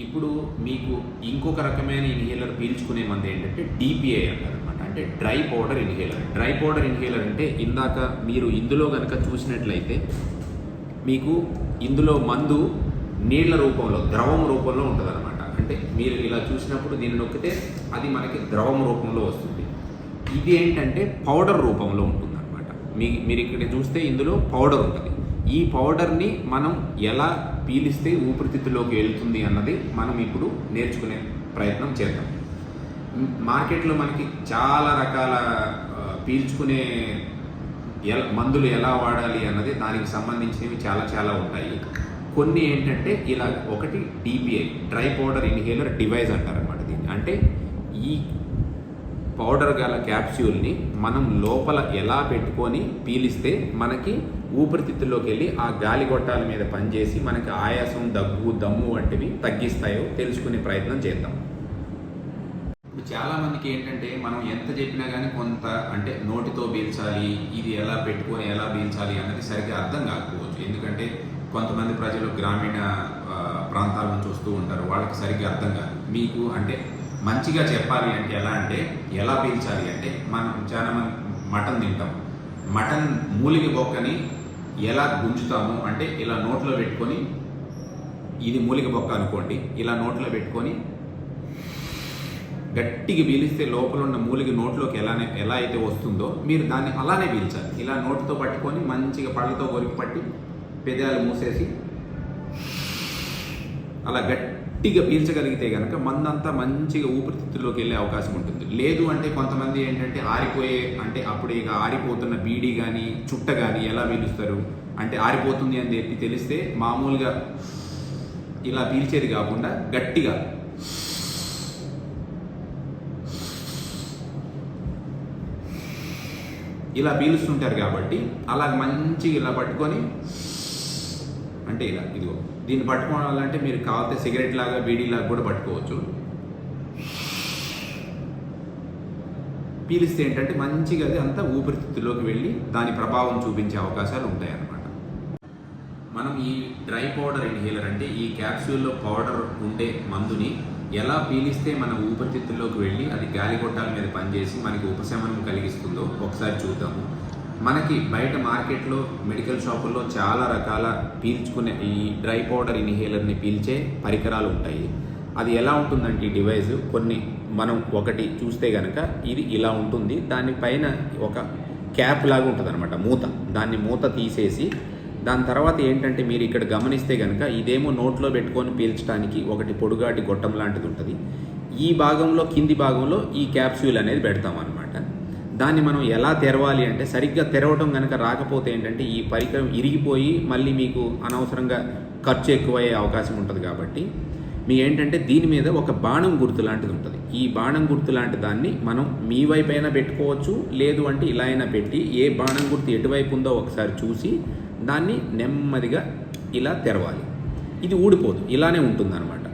ఇప్పుడు మీకు ఇంకొక రకమైన ఇన్హేలర్ పీల్చుకునే మంది ఏంటంటే డిపిఐ అంటారనమాట. అంటే dry powder inhaler. Dry powder inhaler అంటే ఇందాక మీరు ఇందులో కనుక చూసినట్లయితే మీకు ఇందులో మందు నీళ్ల రూపంలో, ద్రవం రూపంలో ఉంటుందన్నమాట. అంటే మీరు ఇలా చూసినప్పుడు దీన్ని నొక్కితే అది మనకి ద్రవం రూపంలో వస్తుంది. ఇది ఏంటంటే పౌడర్ రూపంలో ఉంటుందన్నమాట. మీరు ఇక్కడ చూస్తే ఇందులో పౌడర్ ఉంటుంది. ఈ పౌడర్ని మనం ఎలా పీలిస్తే ఊపిరితిత్తులోకి వెళ్తుంది అన్నది మనం ఇప్పుడు నేర్చుకునే ప్రయత్నం చేద్దాం. మార్కెట్లో మనకి చాలా రకాల పీల్చుకునే మందులు ఎలా వాడాలి అన్నది దానికి సంబంధించినవి చాలా ఉంటాయి. కొన్ని ఏంటంటే ఇలా ఒకటి DPI, dry powder inhaler device అంటారనమాట దీన్ని. అంటే ఈ పౌడర్ గల క్యాప్స్యూల్ని మనం లోపల ఎలా పెట్టుకొని పీలిస్తే మనకి ఊపిరితిత్తుల్లోకి వెళ్ళి ఆ గాలి గొట్టాల మీద పనిచేసి మనకి ఆయాసం, దగ్గు, దమ్ము వంటివి తగ్గిస్తాయో తెలుసుకునే ప్రయత్నం చేద్దాం. ఇప్పుడు చాలామందికి ఏంటంటే మనం ఎంత చెప్పినా కానీ కొంత అంటే నోటితో పీల్చాలి, ఇది ఎలా పెట్టుకొని ఎలా పీల్చాలి అన్నది సరిగ్గా అర్థం కాకపోవచ్చు. ఎందుకంటే కొంతమంది ప్రజలు గ్రామీణ ప్రాంతాల నుంచి వస్తూ ఉంటారు, వాళ్ళకి సరిగ్గా అర్థం కాదు. మీకు అంటే మంచిగా చెప్పాలి అంటే ఎలా పీల్చాలి అంటే మనం చాలా మంది మటన్ తింటాం. మటన్ మూలిగ బొక్కని ఎలా గుంజుతాము అంటే ఇలా నోట్లో పెట్టుకొని, ఇది మూలిగ బొక్క అనుకోండి, ఇలా నోట్లో పెట్టుకొని గట్టిగా పీలిస్తే లోపల ఉన్న మూలిగ నోట్లోకి ఎలా అయితే వస్తుందో మీరు దాన్ని అలానే పీల్చాలి. ఇలా నోటితో పట్టుకొని మంచిగా పళ్ళతో కొరికి పట్టి పెదాలు మూసేసి అలా గట్టిగా పీల్చగలిగితే కనుక మందంతా మంచిగా ఊపిరితిత్తుల్లోకి వెళ్ళే అవకాశం ఉంటుంది. లేదు అంటే కొంతమంది ఏంటంటే అంటే అప్పుడు ఇక ఆరిపోతున్న బీడీ కానీ చుట్ట కానీ ఎలా పీలుస్తారు అంటే ఆరిపోతుంది అని చెప్పి తెలిస్తే మామూలుగా ఇలా పీల్చేది కాకుండా గట్టిగా ఇలా పీలుస్తుంటారు. కాబట్టి అలా మంచిగా ఇలా పట్టుకొని అంటే ఇలా ఇదిగో దీన్ని పట్టుకోవాలంటే మీరు కావాలంటే సిగరెట్ లాగా, బీడీ లాగా కూడా పట్టుకోవచ్చు. పీలిస్తే ఏంటంటే మంచిగా అది అంతా ఊపిరితిత్తులోకి వెళ్ళి దాని ప్రభావం చూపించే అవకాశాలు ఉంటాయన్నమాట. మనం ఈ డ్రై పౌడర్ ఇన్హేలర్ అంటే ఈ క్యాప్సూల్లో పౌడర్ ఉండే మందుని ఎలా పీలిస్తే మన ఊపిరితిత్తుల్లోకి వెళ్ళి అది గాలిగొట్టాల మీద పనిచేసి మనకి ఉపశమనం కలిగిస్తుందో ఒకసారి చూద్దాము. మనకి బయట మార్కెట్లో, మెడికల్ షాపుల్లో చాలా రకాల పీల్చుకునే ఈ డ్రై పౌడర్ ఇన్హేలర్ని పీల్చే పరికరాలు ఉంటాయి. అది ఎలా ఉంటుందంటే ఈ డివైస్ కొన్ని మనం ఒకటి చూస్తే కనుక ఇది ఇలా ఉంటుంది. దానిపైన ఒక క్యాప్ లాగా ఉంటుంది అనమాట, మూత. దాన్ని మూత తీసేసి దాని తర్వాత ఏంటంటే మీరు ఇక్కడ గమనిస్తే కనుక ఇదేమో నోట్లో పెట్టుకొని పీల్చడానికి ఒకటి పొడుగాటి గొట్టం లాంటిది ఉంటుంది. ఈ భాగంలో, కింది భాగంలో ఈ క్యాప్సూల్ అనేది పెడతాం అనమాట. దాన్ని మనం ఎలా తెరవాలి అంటే సరిగ్గా తెరవడం కనుక రాకపోతే ఏంటంటే ఈ పరికరం ఇరిగిపోయి మళ్ళీ మీకు అనవసరంగా ఖర్చు ఎక్కువయ్యే అవకాశం ఉంటుంది. కాబట్టి మీ ఏంటంటే దీని మీద ఒక బాణం గుర్తు లాంటిది ఉంటుంది. ఈ బాణం గుర్తు లాంటి దాన్ని మనం మీ వైపు అయినా పెట్టుకోవచ్చు, లేదు అంటే ఇలా అయినా పెట్టి ఏ బాణం గుర్తు ఎటువైపు ఉందో ఒకసారి చూసి దాన్ని నెమ్మదిగా ఇలా తెరవాలి. ఇది ఊడిపోదు, ఇలానే ఉంటుందన్నమాట.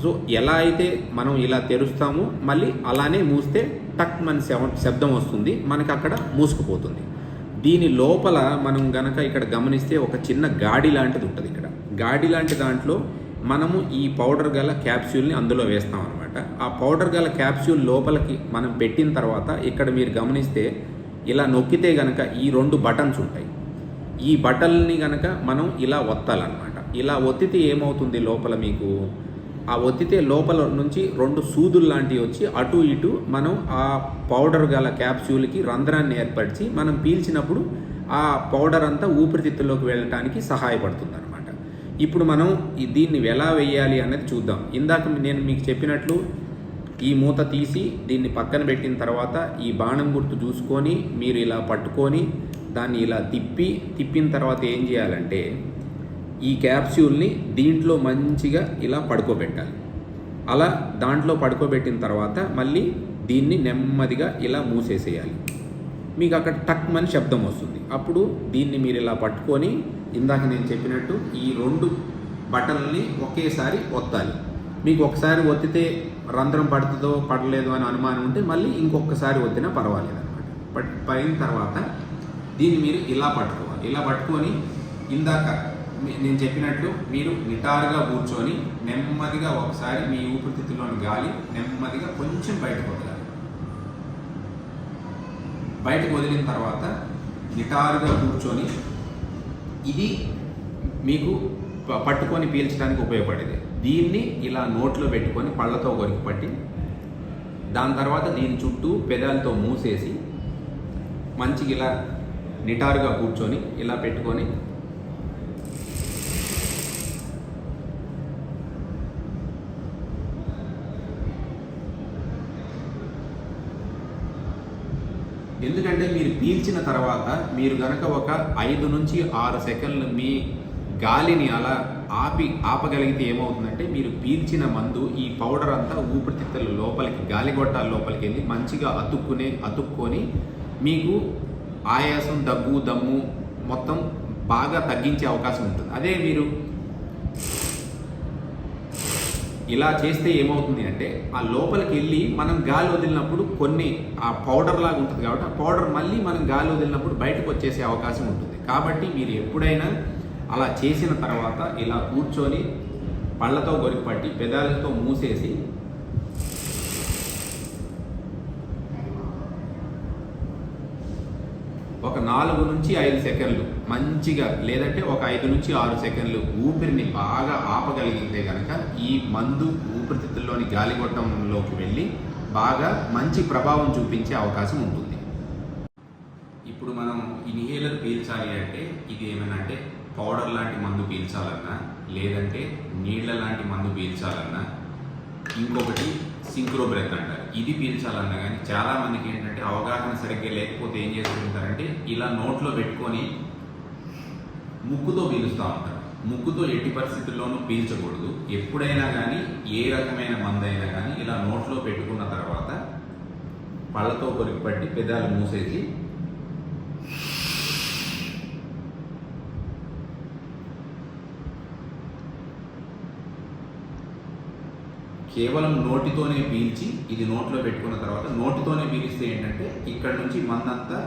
సో ఎలా అయితే మనం ఇలా తెరుస్తామో మళ్ళీ అలానే మూస్తే టక్ మన శబ్దం వస్తుంది, మనకి అక్కడ మూసుకుపోతుంది. దీని లోపల మనం గనక ఇక్కడ గమనిస్తే ఒక చిన్న గాడి లాంటిది ఉంటుంది. ఇక్కడ గాడి లాంటి దాంట్లో మనము ఈ పౌడర్ గల క్యాప్సూల్ని అందులో వేస్తాం అనమాట. ఆ పౌడర్ గల క్యాప్సూల్ లోపలికి మనం పెట్టిన తర్వాత ఇక్కడ మీరు గమనిస్తే ఇలా నొక్కితే గనక ఈ 2 బటన్స్ ఉంటాయి. ఈ బటన్ని గనక మనం ఇలా ఒత్తాలన్నమాట. ఇలా ఒత్తితే ఏమవుతుంది, లోపల మీకు ఆ ఒత్తితే లోపల నుంచి 2 సూదులు లాంటివి వచ్చి అటు ఇటు మనం ఆ పౌడర్ గల క్యాప్సూల్కి రంధ్రాన్ని ఏర్పరిచి మనం పీల్చినప్పుడు ఆ పౌడర్ అంతా ఊపిరితిత్తుల్లోకి వెళ్ళటానికి సహాయపడుతుంది అనమాట. ఇప్పుడు మనం దీన్ని ఎలా వేయాలి అన్నది చూద్దాం. ఇందాక నేను మీకు చెప్పినట్లు ఈ మూత తీసి దీన్ని పక్కన పెట్టిన తర్వాత ఈ బాణం గుర్తు చూసుకొని మీరు ఇలా పట్టుకొని దాన్ని ఇలా తిప్పిన తర్వాత ఏం చేయాలంటే ఈ క్యాప్సూల్ని దీంట్లో మంచిగా ఇలా పడుకోబెట్టాలి. అలా దాంట్లో పడుకోబెట్టిన తర్వాత మళ్ళీ దీన్ని నెమ్మదిగా ఇలా మూసేసేయాలి. మీకు అక్కడ టక్ మని శబ్దం వస్తుంది. అప్పుడు దీన్ని మీరు ఇలా పట్టుకొని ఇందాక నేను చెప్పినట్టు ఈ 2 బటన్లని ఒకేసారి ఒత్తాలి. మీకు ఒకసారి ఒత్తితే రంధ్రం పడుతుందో పడలేదో అని అనుమానం ఉంటే మళ్ళీ ఇంకొకసారి ఒత్తినా పర్వాలేదు అనమాట. పడిన తర్వాత దీన్ని మీరు ఇలా పట్టుకోవాలి. ఇలా పట్టుకొని ఇందాక నేను చెప్పినట్లు మీరు నిటారుగా కూర్చొని నెమ్మదిగా ఒకసారి మీ ఊపిరితిత్తుల్లోని గాలి నెమ్మదిగా కొంచెం బయటకు వదలాలి. బయటకు వదిలిన తర్వాత నిటారుగా కూర్చొని, ఇది మీకు పట్టుకొని పీల్చడానికి ఉపయోగపడేది. దీన్ని ఇలా నోట్లో పెట్టుకొని పళ్ళతో కొరికి పట్టి, దాని తర్వాత దీని చుట్టూ పెదాలతో మూసేసి మంచిగా ఇలా నిటారుగా కూర్చొని ఇలా పెట్టుకొని ఎందుకంటే మీరు పీల్చిన తర్వాత మీరు గనక ఒక 5 నుంచి 6 సెకండ్లు మీ గాలిని అలా ఆపగలిగితే ఏమవుతుందంటే, మీరు పీల్చిన మందు ఈ పౌడర్ అంతా ఊపిరితిత్తుల లోపలికి, గాలిగొట్టాల లోపలికి వెళ్ళి మంచిగా అతుక్కొని మీకు ఆయాసం, దగ్గు, దమ్ము మొత్తం బాగా తగ్గించే అవకాశం ఉంటుంది. అదే మీరు ఇలా చేస్తే ఏమవుతుంది అంటే, ఆ లోపలికి వెళ్ళి మనం గాలి వదిలినప్పుడు కొన్ని ఆ పౌడర్ లాగా ఉంటుంది కాబట్టి ఆ పౌడర్ మళ్ళీ మనం గాలి వదిలినప్పుడు బయటకు వచ్చేసే అవకాశం ఉంటుంది. కాబట్టి మీరు ఎప్పుడైనా అలా చేసిన తర్వాత ఇలా కూర్చొని పళ్ళతో గొరికిపట్టి పెదాలతో మూసేసి ఒక 4 నుంచి 5 సెకండ్లు మంచిగా, లేదంటే ఒక 5 నుంచి 6 సెకండ్లు ఊపిరిని బాగా ఆపగలిగితే కనుక ఈ మందు ఊపిరితిత్తుల్లోని గాలిగొట్టంలోకి వెళ్ళి బాగా మంచి ప్రభావం చూపించే అవకాశం ఉంటుంది. ఇప్పుడు మనం ఇన్హేలర్ పీల్చాలి అంటే ఇది ఏమైనా అంటే పౌడర్ లాంటి మందు పీల్చాలన్నా, లేదంటే నీళ్ల లాంటి మందు పీల్చాలన్నా, ఇంకొకటి సింక్రో బ్రెత్ అంటారు, ఇది పీల్చాలన్నా కానీ చాలామందికి ఏంటంటే అవగాహన సరిగ్గా లేకపోతే ఏం చేసుకుంటారంటే ఇలా నోట్లో పెట్టుకొని ముక్కుతో పీలుస్తూ ఉంటారు. ముక్కుతో ఎట్టి పరిస్థితుల్లోనూ పీల్చకూడదు. ఎప్పుడైనా కానీ ఏ రకమైన మందైనా కానీ ఇలా నోట్లో పెట్టుకున్న తర్వాత పళ్ళతో కొరికిపట్టి పెదాలు మూసేసి కేవలం నోటితోనే పీల్చి, ఇది నోట్లో పెట్టుకున్న తర్వాత నోటితోనే పీలిస్తే ఏంటంటే ఇక్కడ నుంచి మందంతా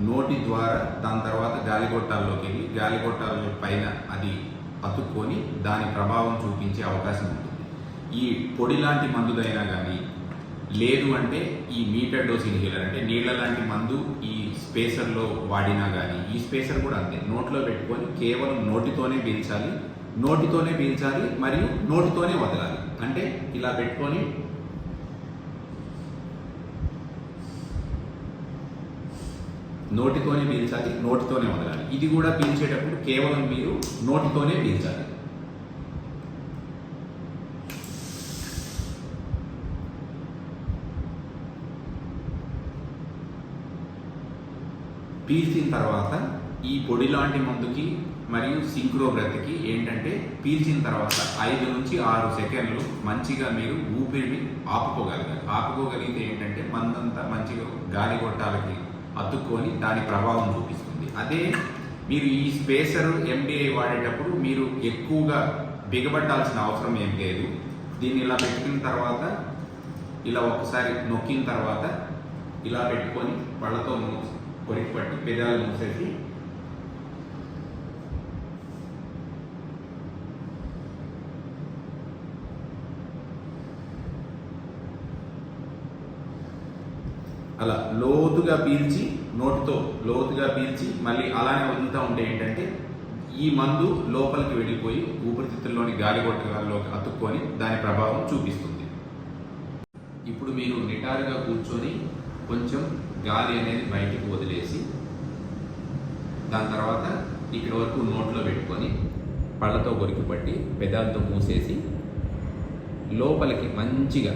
నోటి ద్వారా దాని తర్వాత గాలిగొట్టాల్లోకి వెళ్ళి గాలిగొట్టాల పైన అది అతుక్కొని దాని ప్రభావం చూపించే అవకాశం ఉంటుంది. ఈ పొడి లాంటి మందుదైనా కానీ, లేదు అంటే ఈ మీటర్ డోస్ ఇన్హేలర్ అంటే నీళ్ల లాంటి మందు ఈ స్పేసర్లో వాడినా కానీ, ఈ స్పేసర్ కూడా అంతే, నోట్లో పెట్టుకొని కేవలం నోటితోనే పీల్చాలి మరియు నోటితోనే వదలాలి. అంటే ఇలా పెట్టుకొని నోటితోనే పీల్చాలి, నోటితోనే వదలాలి. ఇది కూడా పీల్చేటప్పుడు కేవలం మీరు నోటితోనే పీల్చాలి. పీల్చిన తర్వాత ఈ పొడి లాంటి మందుకి మరియు సింక్రో బ్రెత్కి ఏంటంటే పీల్చిన తర్వాత 5 నుంచి 6 సెకండ్లు మంచిగా మీరు ఊపిరిని ఆపుకోగలిగితే ఏంటంటే మందంతా మంచిగా గాలిగొట్టాలకి అతుక్కొని దాని ప్రభావం చూపిస్తుంది. అదే మీరు ఈ స్పేసర్ ఎండిఐ వాడేటప్పుడు మీరు ఎక్కువగా బిగబట్టాల్సిన అవసరం ఏం లేదు. దీన్ని ఇలా పెట్టుకున్న తర్వాత ఇలా ఒకసారి నొక్కిన తర్వాత ఇలా పెట్టుకొని పళ్ళతో కొరికి పట్టి పెదాలు మూసేసి అలా లోతుగా పీల్చి, నోటితో లోతుగా పీల్చి మళ్ళీ అలానే వదులుతూ ఉంటే ఏంటంటే ఈ మందు లోపలికి వెళ్ళిపోయి ఊపిరితిత్తుల్లోని గాలిగొట్టగాల్లోకి అతుక్కొని దాని ప్రభావం చూపిస్తుంది. ఇప్పుడు మీరు నిటారుగా కూర్చొని కొంచెం గాలి అనేది బయటికి వదిలేసి దాని తర్వాత ఇక్కడ వరకు నోట్లో పెట్టుకొని పళ్ళతో కొరికి పట్టి పెదాలతో మూసేసి లోపలికి మంచిగా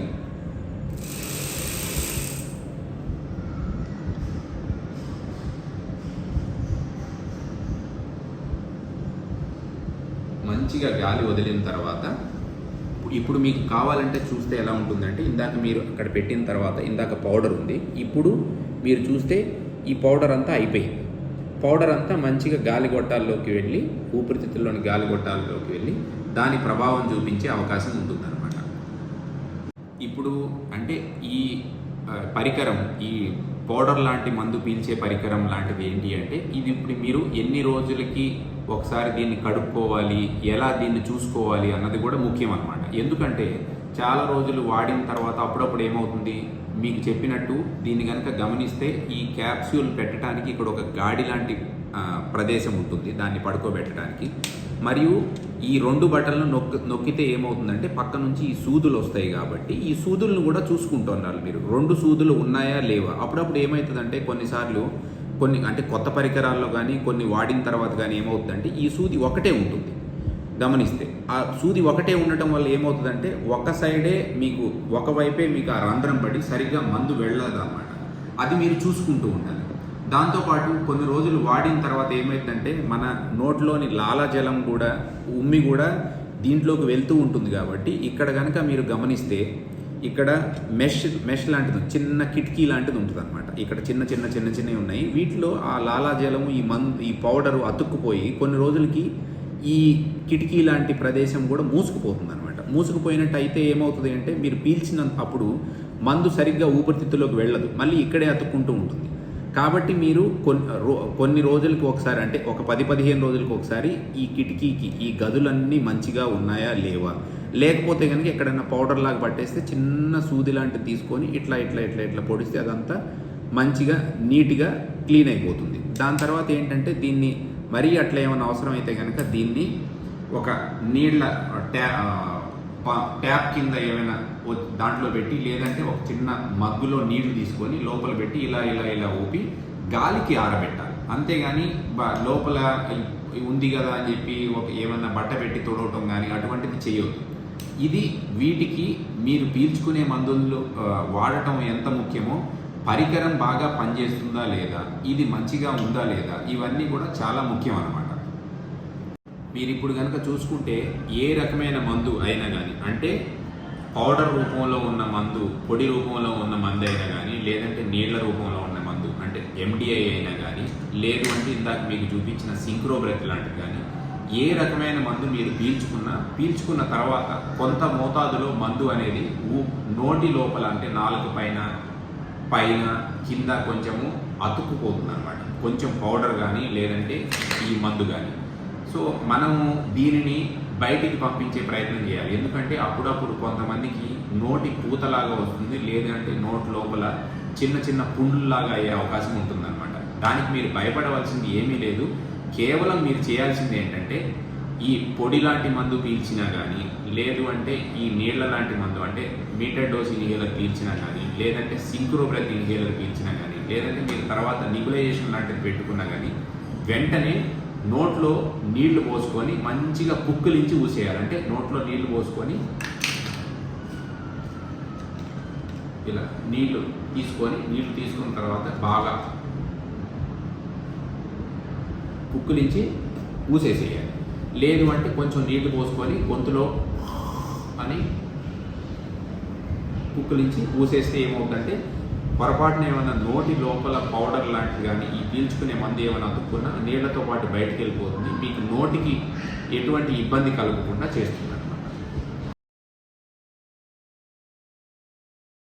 గాలి వదిలిన తర్వాత ఇప్పుడు మీకు కావాలంటే చూస్తే ఎలా ఉంటుందంటే, ఇందాక మీరు అక్కడ పెట్టిన తర్వాత ఇందాక పౌడర్ ఉంది, ఇప్పుడు మీరు చూస్తే ఈ పౌడర్ అంతా అయిపోయింది. పౌడర్ అంతా మంచిగా గాలిగొట్టాల్లోకి వెళ్ళి ఊపిరితిత్తుల్లోని గాలిగొట్టాల్లోకి వెళ్ళి దాని ప్రభావం చూపించే అవకాశం ఉంటుందన్నమాట. ఇప్పుడు అంటే ఈ పరికరం, ఈ పౌడర్ లాంటి మందు పీల్చే పరికరం లాంటిది ఏంటి అంటే, ఇది ఇప్పుడు మీరు ఎన్ని రోజులకి ఒకసారి దీన్ని కడుక్కోవాలి, ఎలా దీన్ని చూసుకోవాలి అన్నది కూడా ముఖ్యం అన్నమాట. ఎందుకంటే చాలా రోజులు వాడిన తర్వాత అప్పుడప్పుడు ఏమవుతుంది, మీకు చెప్పినట్టు దీన్ని కనుక గమనిస్తే ఈ క్యాప్సూల్ పెట్టడానికి ఇక్కడ ఒక గాడి లాంటి ప్రదేశం ఉంటుంది దాన్ని పడుకోబెట్టడానికి. మరియు ఈ 2 బటన్లను నొక్కితే ఏమవుతుందంటే పక్క నుంచి ఈ సూదులు వస్తాయి కాబట్టి ఈ సూదులను కూడా చూసుకుంటున్నారు మీరు. 2 సూదులు ఉన్నాయా లేవా. అప్పుడప్పుడు ఏమవుతుందంటే కొన్నిసార్లు అంటే కొత్త పరికరాల్లో కానీ కొన్ని వాడిన తర్వాత కానీ ఏమవుతుందంటే ఈ సూది ఒకటే ఉంటుంది. గమనిస్తే ఆ సూది ఒకటే ఉండటం వల్ల ఏమవుతుందంటే ఒక సైడే మీకు ఒకవైపే మీకు ఆ రంధ్రం పడి సరిగ్గా మందు వెళ్ళదు అన్నమాట. అది మీరు చూసుకుంటూ ఉండాలి. దాంతోపాటు కొన్ని రోజులు వాడిన తర్వాత ఏమైందంటే మన నోట్లోని లాలాజలం కూడా ఉమ్మి కూడా దీంట్లోకి వెళ్తూ ఉంటుంది. కాబట్టి ఇక్కడ కనుక మీరు గమనిస్తే ఇక్కడ మెష్ లాంటిది చిన్న కిటికీ లాంటిది ఉంటుంది అనమాట. ఇక్కడ చిన్నవి ఉన్నాయి. వీటిలో ఆ లాలాజలము ఈ పౌడరు అతుక్కుపోయి కొన్ని రోజులకి ఈ కిటికీ లాంటి ప్రదేశం కూడా మూసుకుపోతుంది అనమాట. మూసుకుపోయినట్టు అయితే ఏమవుతుంది అంటే మీరు పీల్చిన అప్పుడు మందు సరిగ్గా ఊపిరితిత్తులోకి వెళ్ళదు, మళ్ళీ ఇక్కడే అతుక్కుంటూ ఉంటుంది. కాబట్టి మీరు కొన్ని రోజులకు ఒకసారి అంటే ఒక 10-15 రోజులకు ఒకసారి ఈ కిటికీకి ఈ గదులన్నీ మంచిగా ఉన్నాయా లేవా, లేకపోతే కనుక ఎక్కడైనా పౌడర్ లాగా పట్టేస్తే చిన్న సూది లాంటిది తీసుకొని ఇట్లా పొడిస్తే అదంతా మంచిగా నీట్గా క్లీన్ అయిపోతుంది. దాని తర్వాత ఏంటంటే దీన్ని మరీ అట్లా ఏమైనా అవసరం అయితే కనుక దీన్ని ఒక నీళ్ళ ట్యాప్ కింద ఏమైనా దాంట్లో పెట్టి లేదంటే ఒక చిన్న మగ్గులో నీళ్లు తీసుకొని లోపల పెట్టి ఇలా ఊపి గాలికి ఆరబెట్టాలి. అంతేగాని లోపల ఉంది కదా అని చెప్పి ఏమన్నా బట్ట పెట్టి తొడవటం కానీ అటువంటిది చేయొద్దు. ఇది వీటికి మీరు పీల్చుకునే మందులు వాడటం ఎంత ముఖ్యమో పరికరం బాగా పనిచేస్తుందా లేదా, ఇది మంచిగా ఉందా లేదా, ఇవన్నీ కూడా చాలా ముఖ్యం అన్నమాట. మీరు ఇప్పుడు కనుక చూసుకుంటే ఏ రకమైన మందు అయినా కానీ అంటే పౌడర్ రూపంలో ఉన్న మందు, పొడి రూపంలో ఉన్న మందు అయినా కానీ లేదంటే నీళ్ల రూపంలో ఉన్న మందు అంటే MDI అయినా కానీ లేదు అంటే ఇందాక మీకు చూపించిన సింక్రోబ్రెత్ లాంటిది కానీ ఏ రకమైన మందు మీరు పీల్చుకున్న తర్వాత కొంత మోతాదులో మందు అనేది నోటి లోపల అంటే నాలుగు పైన కింద కొంచెము అతుక్కుపోతుంది అన్నమాట. కొంచెం పౌడర్ కానీ లేదంటే ఈ మందు కానీ. సో మనము దీనిని బయటికి పంపించే ప్రయత్నం చేయాలి. ఎందుకంటే అప్పుడప్పుడు కొంతమందికి నోటి పూతలాగా వస్తుంది, లేదంటే నోటి లోపల చిన్న పుండ్లులాగా అయ్యే అవకాశం ఉంటుందన్నమాట. దానికి మీరు భయపడవలసింది ఏమీ లేదు. కేవలం మీరు చేయాల్సింది ఏంటంటే ఈ పొడి లాంటి మందు పీల్చినా కానీ లేదు అంటే ఈ నీళ్ల లాంటి మందు అంటే మీటర్ డోస్ ఇన్హేలర్ పీల్చినా కానీ లేదంటే సింక్రోబ్రెత్ ఇన్హేలర్ పీల్చినా కానీ లేదంటే మీరు తర్వాత నిబులైజేషన్ లాంటిది పెట్టుకున్నా కానీ వెంటనే నోట్లో నీళ్లు పోసుకొని మంచిగా పుక్కిలించి ఊసేయాలి. అంటే నోట్లో నీళ్లు పోసుకొని ఇలా నీళ్లు తీసుకున్న తర్వాత బాగా పుక్కిలించి ఊసేసేయాలి. లేదు అంటే కొంచెం నీళ్లు పోసుకొని గొంతులో అని పుక్కిలించి ఊసేస్తే ఏమవుతుందంటే పొరపాటున ఏమైనా నోటి లోపల పౌడర్ లాంటిది కానీ ఈ పీల్చుకునే మందు ఏమైనా అతుక్కున్నా నీళ్లతో పాటు బయటకు వెళ్ళిపోతుంది. మీకు నోటికి ఎటువంటి ఇబ్బంది కలగకుండా చేస్తుంది.